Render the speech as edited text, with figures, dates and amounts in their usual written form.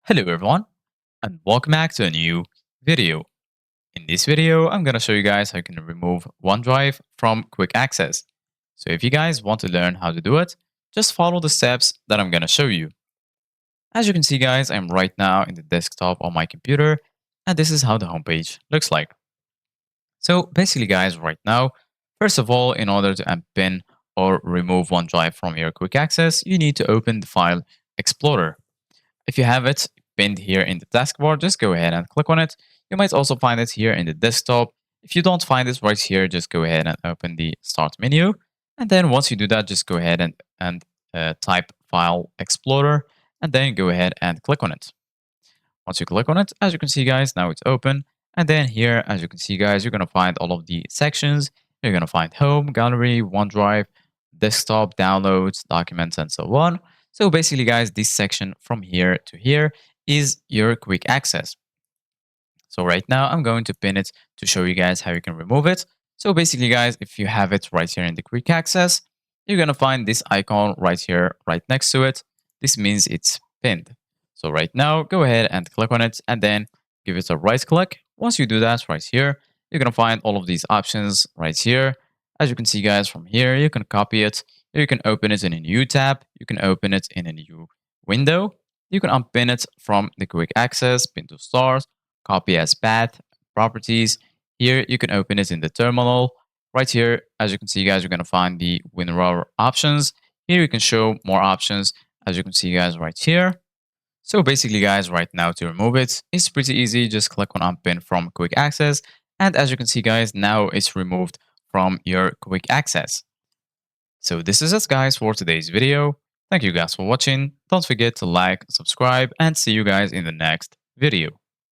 Hello everyone and welcome back to a new video. In this video, I'm going to show you guys how you can remove OneDrive from quick access. So if you guys want to learn how to do it, just follow the steps that I'm going to show you. As you can see guys, I'm right now in the desktop on my computer and this is how the homepage looks like. So basically guys, right now, first of all, in order to unpin or remove OneDrive from your quick access, you need to open the file explorer. If you have it pinned here in the taskbar, just go ahead and click on it. You might also find it here in the desktop. If you don't find it right here, just go ahead and open the start menu. And then once you do that, just go ahead and type File Explorer and then go ahead and click on it. Once you click on it, as you can see guys, now it's open. And then here, as you can see guys, you're going to find all of the sections. You're going to find Home, Gallery, OneDrive, Desktop, Downloads, Documents, and so on. So basically guys, this section from here to here is your quick access. So right now I'm going to pin it to show you guys how you can remove it. So basically guys, if you have it right here in the quick access, you're going to find this icon right here, right next to it. This means it's pinned. So right now, go ahead and click on it and then give it a right click. Once you do that right here, you're going to find all of these options right here. As you can see guys, from here, you can copy it. You can open it in a new tab. You can open it in a new window. You can unpin it from the quick access, pin to start, copy as path, properties. Here, you can open it in the terminal. Right here, as you can see guys, you're going to find the WinRAR options. Here you can show more options, as you can see guys right here. So basically guys, right now to remove it, it's pretty easy. Just click on unpin from quick access. And as you can see guys, now it's removed from your quick access. So this is it guys for today's video. Thank you guys for watching. Don't forget to like, subscribe, and see you guys in the next video.